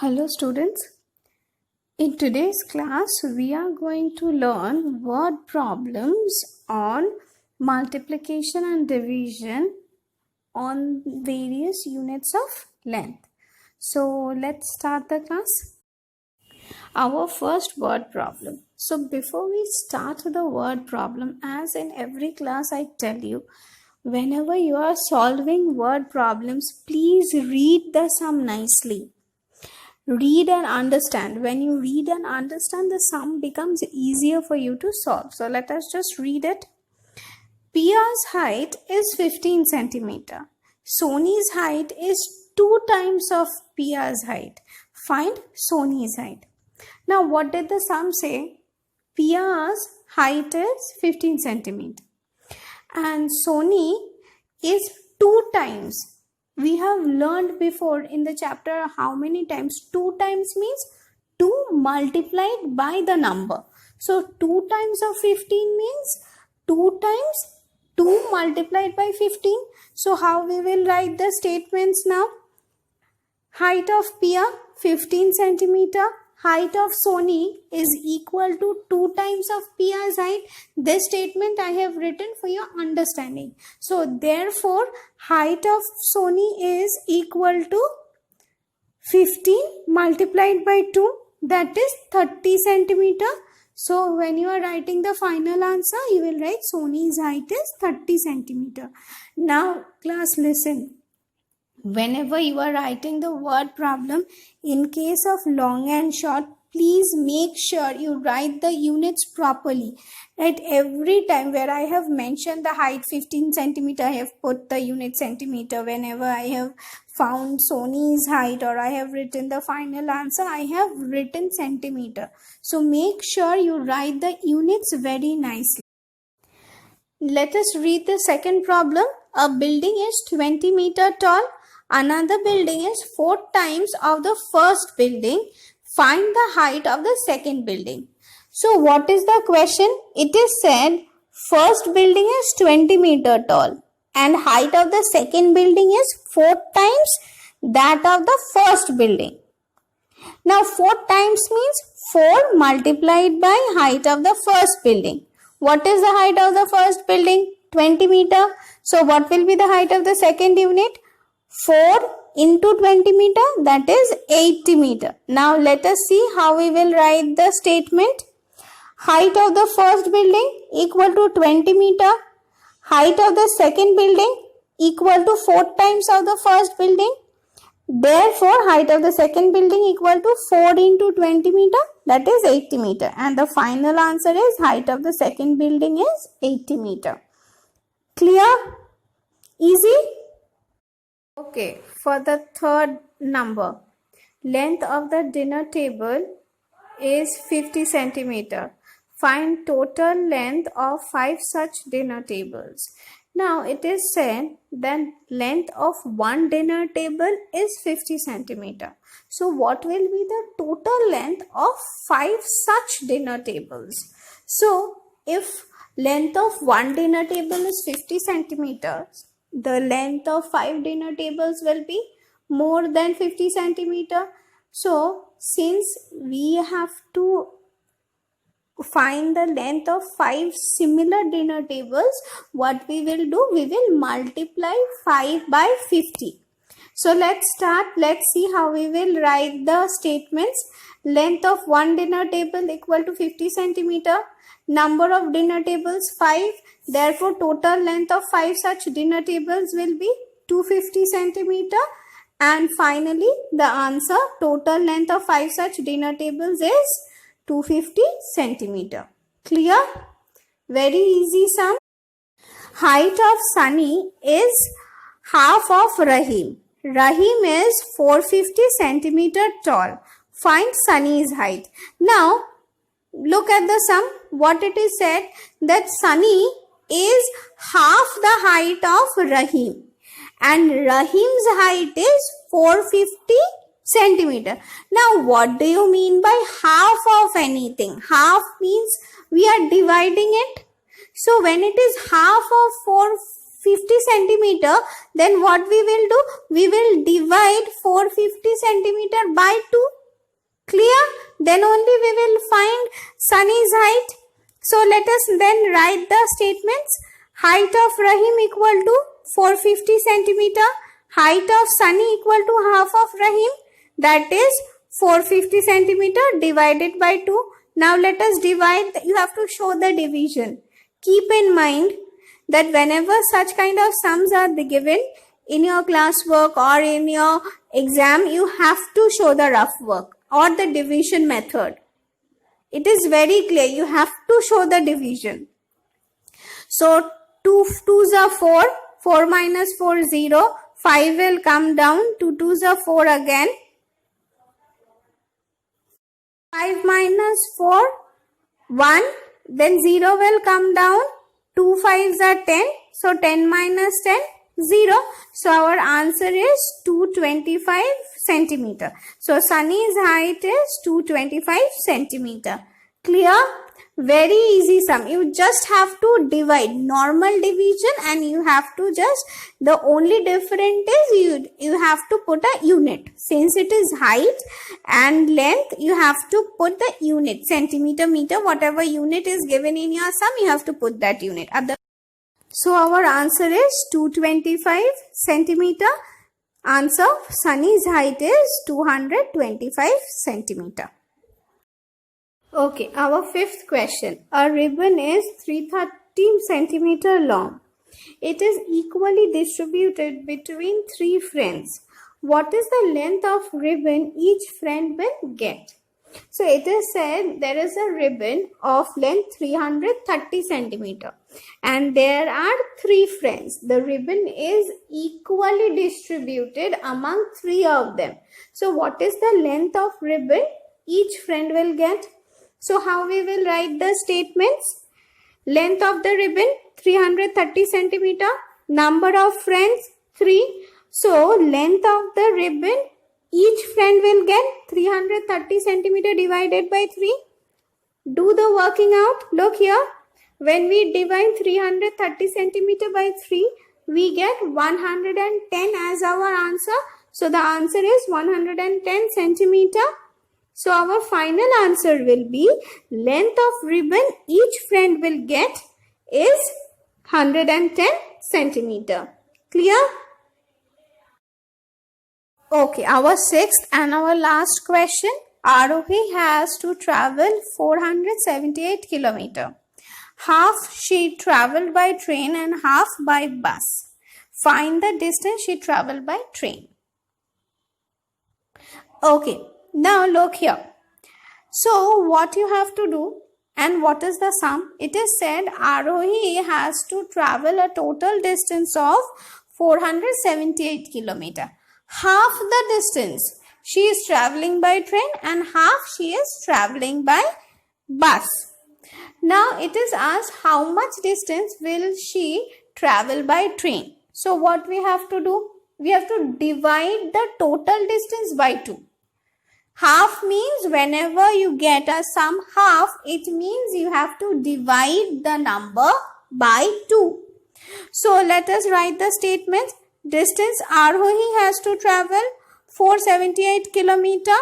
Hello students, in today's class we are going to learn word problems on multiplication and division on various units of length. So let's start the class. Our first word problem. So before we start the word problem, as in every class I tell you, whenever you are solving word problems, please read the sum nicely. Read and understand. When you read and understand, the sum becomes easier for you to solve. So let us just read it. Pia's height is 15 centimeter. Soni's height is 2 times of Pia's height. Find Soni's height. Now what did the sum say? Pia's height is 15 centimeter and Soni is 2 times. We have learned before in the chapter how many times. 2 times means 2 multiplied by the number. So 2 times of 15 means 2 times 2 multiplied by 15. So how we will write the statements now? Height of Pia 15 centimeter. Height of Soni is equal to 2 times of Pia's height. This statement I have written for your understanding. So therefore, height of Soni is equal to 15 multiplied by 2, that is 30 centimeter. So when you are writing the final answer, you will write Soni's height is 30 centimeter. Now class, listen. Whenever you are writing the word problem, in case of long and short, please make sure you write the units properly. At every time where I have mentioned the height 15 centimeter, I have put the unit centimeter. Whenever I have found Soni's height or I have written the final answer, I have written centimeter. So make sure you write the units very nicely. Let us read the second problem. A building is 20 meter tall. Another building is 4 times of the first building. Find the height of the second building. So what is the question? It is said first building is 20 meter tall and height of the second building is 4 times that of the first building. Now 4 times means 4 multiplied by height of the first building. What is the height of the first building? 20 meter. So what will be the height of the second unit? 4 into 20 meter, that is 80 meter. Now let us see how we will write the statement. Height of the first building equal to 20 meter. Height of the second building equal to 4 times of the first building. Therefore, height of the second building equal to 4 into 20 meter, that is 80 meter. And the final answer is height of the second building is 80 meter. Clear? Easy? Okay, for the third number, length of the dinner table is 50 centimeter. Find total length of 5 such dinner tables. Now it is said that length of one dinner table is 50 centimeter. So what will be the total length of 5 such dinner tables? So if length of one dinner table is 50 centimeters, the length of 5 dinner tables will be more than 50 centimeter. So since we have to find the length of 5 similar dinner tables, what we will do? We will multiply 5 by 50. So let's start. Let's see how we will write the statements. Length of one dinner table equal to 50 centimeter. Number of dinner tables 5. Therefore, total length of 5 such dinner tables will be 250 centimeter. And finally, the answer, total length of 5 such dinner tables is 250 centimeter. Clear? Very easy sum. Height of Sunny is half of Rahim. Rahim is 450 centimeter tall. Find Sunny's height. Now, look at the sum. What it is said that Sunny is half the height of Rahim. And Rahim's height is 450 centimeter. Now, what do you mean by half of anything? Half means we are dividing it. So, when it is half of 50 centimeter, then what we will do? We will divide 450 centimeter by 2. Clear? Then only we will find Sunny's height. So let us then write the statements. Height of Rahim equal to 450 centimeter. Height of Sunny equal to half of Rahim. That is 450 centimeter divided by 2. Now let us divide. You have to show the division. Keep in mind that whenever such kind of sums are given in your classwork or in your exam, you have to show the rough work or the division method. It is very clear. You have to show the division. So 2 2s are 4. 4 minus 4 0. 5 will come down. 2 2s are 4 again. 5 minus 4 1. Then 0 will come down. 2 5s are 10. So 10 minus 10 0. So our answer is 225 centimeter. So Sunny's height is 225 centimeter. Clear? Very easy sum. You just have to divide, normal division, and you have to just, the only difference is you have to put a unit. Since it is height and length, you have to put the unit, centimeter, meter, whatever unit is given in your sum, you have to put that unit. So our answer is 225 centimeter. Answer, Sunny's height is 225 centimeter. Okay, our fifth question. A ribbon is 330 centimeter long. It is equally distributed between 3 friends. What is the length of ribbon each friend will get? So it is said there is a ribbon of length 330 centimeter and there are 3 friends. The ribbon is equally distributed among 3 of them. So what is the length of ribbon each friend will get? So how we will write the statements? Length of the ribbon 330 centimeter. Number of friends 3. So length of the ribbon each friend will get 330 centimeter divided by 3. Do the working out. Look here. When we divide 330 centimeter by 3, we get 110 as our answer. So the answer is 110 centimeter. So our final answer will be length of ribbon each friend will get is 110 centimeter. Clear? Okay, our sixth and our last question. Arohi has to travel 478 kilometer. Half she traveled by train and half by bus. Find the distance she traveled by train. Okay. Now look here. So what you have to do and what is the sum? It is said Arohi has to travel a total distance of 478 kilometer. Half the distance she is traveling by train and half she is traveling by bus. Now it is asked how much distance will she travel by train. So what we have to do? We have to divide the total distance by 2. Half means whenever you get a sum half, it means you have to divide the number by 2. So let us write the statements. Distance Arohi has to travel 478 kilometer.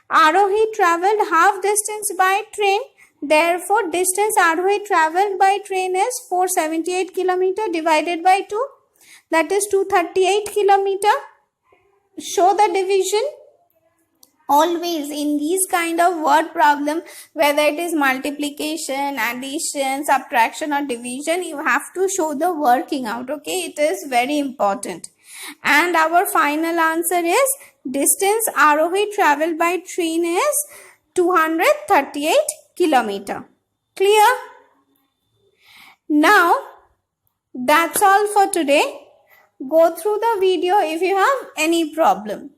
Arohi traveled half distance by train. Therefore, distance Arohi traveled by train is 478 kilometer divided by 2. That is 238 kilometer. Show the division. Always in these kind of word problem, whether it is multiplication, addition, subtraction or division, you have to show the working out. Okay, it is very important. And our final answer is distance Arohi traveled by train is 238 kilometer. Clear? Now, that's all for today. Go through the video if you have any problem.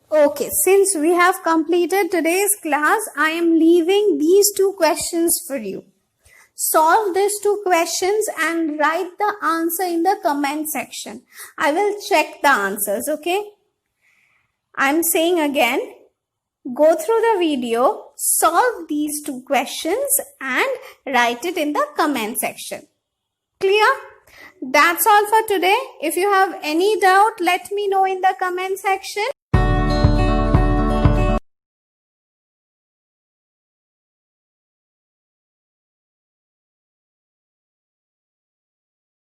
Okay, since we have completed today's class, I am leaving these 2 questions for you. Solve these 2 questions and write the answer in the comment section. I will check the answers, okay? I am saying again, go through the video, solve these 2 questions and write it in the comment section. Clear? That's all for today. If you have any doubt, let me know in the comment section.